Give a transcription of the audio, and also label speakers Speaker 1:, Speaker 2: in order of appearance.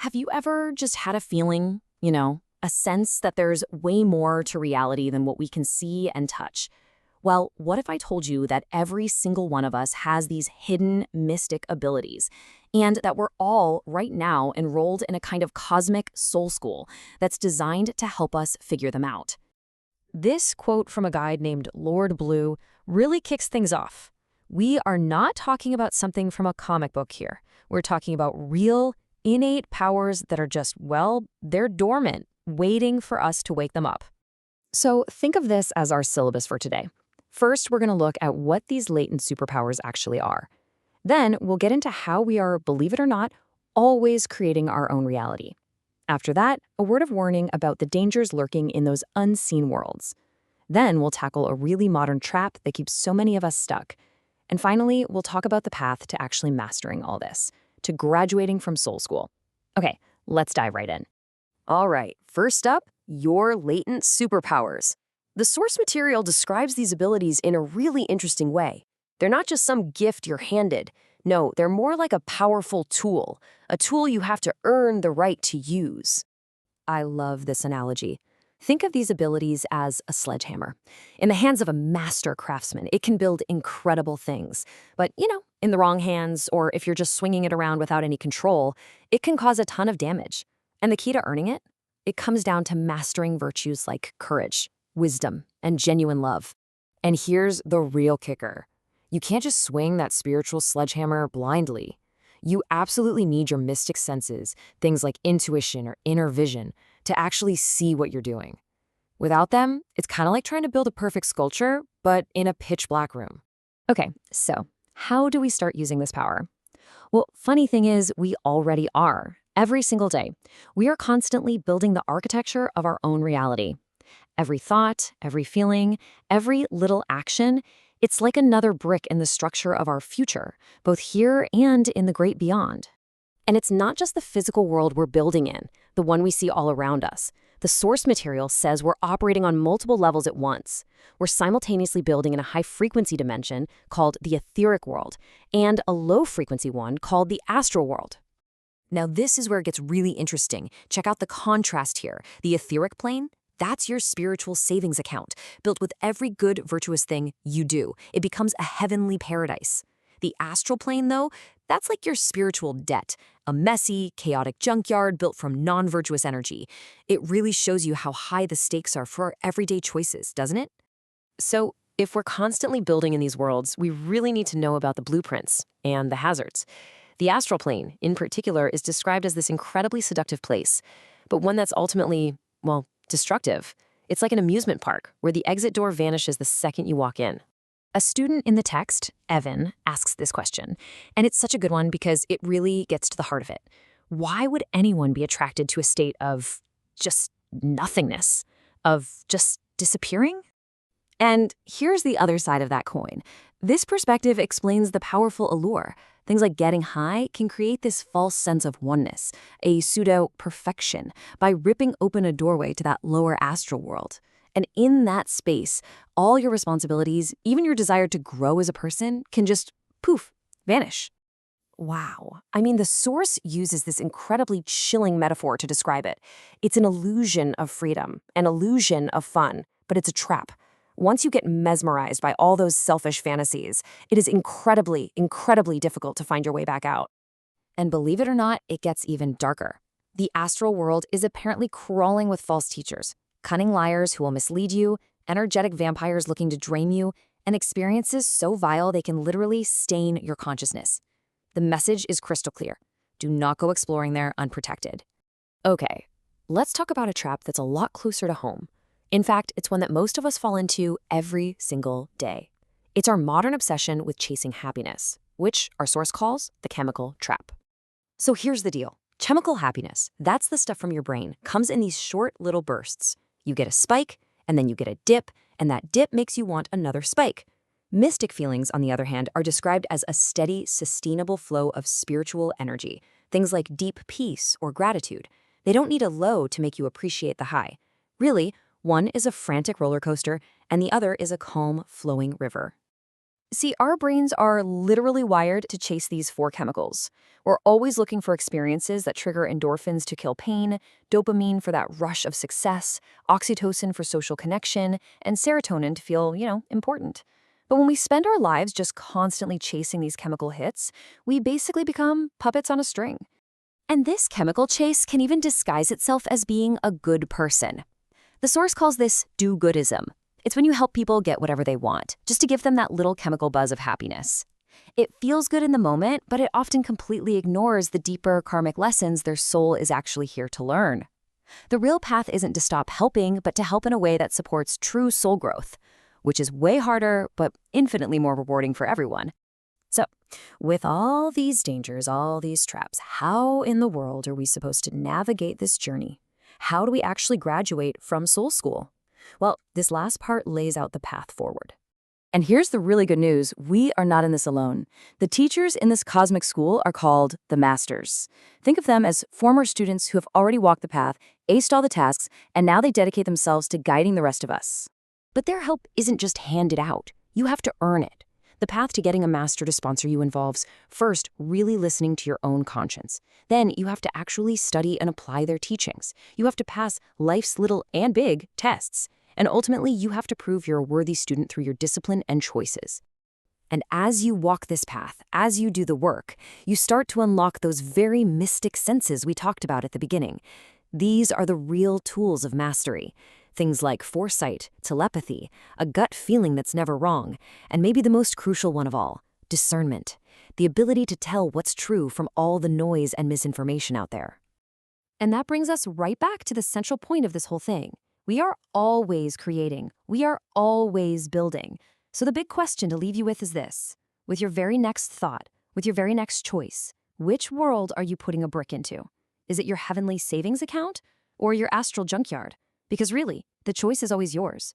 Speaker 1: Have you ever just had a feeling, a sense that there's way more to reality than what we can see and touch? Well, what if I told you that every single one of us has these hidden mystic abilities, and that we're all, right now, enrolled in a kind of cosmic soul school that's designed to help us figure them out? This quote from a guide named Lord Blue really kicks things off. We are not talking about something from a comic book here. We're talking about real, innate powers that are just, well, they're dormant, waiting for us to wake them up. So think of this as our syllabus for today. First, we're going to look at what these latent superpowers actually are. Then we'll get into how we are, believe it or not, always creating our own reality. After that, a word of warning about the dangers lurking in those unseen worlds. Then we'll tackle a really modern trap that keeps so many of us stuck. And finally, we'll talk about the path to actually mastering all this, to graduating from soul school. Okay, let's dive right in.
Speaker 2: All right, first up, your latent superpowers. The source material describes these abilities in a really interesting way. They're not just some gift you're handed. No, they're more like a powerful tool, a tool you have to earn the right to use.
Speaker 1: I love this analogy. Think of these abilities as a sledgehammer. In the hands of a master craftsman, it can build incredible things. But, in the wrong hands, or if you're just swinging it around without any control, it can cause a ton of damage. And the key to earning it? It comes down to mastering virtues like courage, wisdom, and genuine love.
Speaker 3: And here's the real kicker. You can't just swing that spiritual sledgehammer blindly. You absolutely need your mystic senses, things like intuition or inner vision, to actually see what you're doing. Without them, it's kind of like trying to build a perfect sculpture, but in a pitch-black room.
Speaker 1: Okay, so how do we start using this power? Well, funny thing is, we already are. Every single day, we are constantly building the architecture of our own reality. Every thought, every feeling, every little action, it's like another brick in the structure of our future, both here and in the great beyond. And it's not just the physical world we're building in, the one we see all around us. The source material says we're operating on multiple levels at once. We're simultaneously building in a high-frequency dimension called the etheric world, and a low-frequency one called the astral world. Now, this is where it gets really interesting. Check out the contrast here. The etheric plane, that's your spiritual savings account, built with every good, virtuous thing you do. It becomes a heavenly paradise. The astral plane, though, that's like your spiritual debt, a messy, chaotic junkyard built from non-virtuous energy. It really shows you how high the stakes are for our everyday choices, doesn't it? So, if we're constantly building in these worlds, we really need to know about the blueprints and the hazards. The astral plane, in particular, is described as this incredibly seductive place, but one that's ultimately, well, destructive. It's like an amusement park where the exit door vanishes the second you walk in. A student in the text, Evan, asks this question, and it's such a good one because it really gets to the heart of it. Why would anyone be attracted to a state of just nothingness, of just disappearing? And here's the other side of that coin. This perspective explains the powerful allure. Things like getting high can create this false sense of oneness, a pseudo-perfection, by ripping open a doorway to that lower astral world. And in that space, all your responsibilities, even your desire to grow as a person, can just, poof, vanish. Wow. I mean, the source uses this incredibly chilling metaphor to describe it. It's an illusion of freedom, an illusion of fun, but it's a trap. Once you get mesmerized by all those selfish fantasies, it is incredibly, incredibly difficult to find your way back out. And believe it or not, it gets even darker. The astral world is apparently crawling with false teachers, cunning liars who will mislead you, energetic vampires looking to drain you, and experiences so vile they can literally stain your consciousness. The message is crystal clear. Do not go exploring there unprotected. Okay, let's talk about a trap that's a lot closer to home. In fact, it's one that most of us fall into every single day. It's our modern obsession with chasing happiness, which our source calls the chemical trap. So here's the deal. Chemical happiness, that's the stuff from your brain, comes in these short little bursts. You get a spike, and then you get a dip, and that dip makes you want another spike. Mystic feelings, on the other hand, are described as a steady, sustainable flow of spiritual energy, things like deep peace or gratitude. They don't need a low to make you appreciate the high. Really, one is a frantic roller coaster, and the other is a calm, flowing river.
Speaker 2: See, our brains are literally wired to chase these four chemicals. We're always looking for experiences that trigger endorphins to kill pain, dopamine for that rush of success, oxytocin for social connection, and serotonin to feel, important. But when we spend our lives just constantly chasing these chemical hits, we basically become puppets on a string.
Speaker 1: And this chemical chase can even disguise itself as being a good person. The source calls this do-goodism. It's when you help people get whatever they want, just to give them that little chemical buzz of happiness. It feels good in the moment, but it often completely ignores the deeper karmic lessons their soul is actually here to learn. The real path isn't to stop helping, but to help in a way that supports true soul growth, which is way harder, but infinitely more rewarding for everyone. So, with all these dangers, all these traps, how in the world are we supposed to navigate this journey? How do we actually graduate from soul school? Well, this last part lays out the path forward.
Speaker 3: And here's the really good news. We are not in this alone. The teachers in this cosmic school are called the Masters. Think of them as former students who have already walked the path, aced all the tasks, and now they dedicate themselves to guiding the rest of us.
Speaker 1: But their help isn't just handed out. You have to earn it. The path to getting a master to sponsor you involves, first, really listening to your own conscience. Then you have to actually study and apply their teachings. You have to pass life's little and big tests. And ultimately, you have to prove you're a worthy student through your discipline and choices. And as you walk this path, as you do the work, you start to unlock those very mystic senses we talked about at the beginning. These are the real tools of mastery. Things like foresight, telepathy, a gut feeling that's never wrong, and maybe the most crucial one of all, discernment, the ability to tell what's true from all the noise and misinformation out there. And that brings us right back to the central point of this whole thing. We are always creating. We are always building. So the big question to leave you with is this. With your very next thought, with your very next choice, which world are you putting a brick into? Is it your heavenly savings account or your astral junkyard? Because really, the choice is always yours.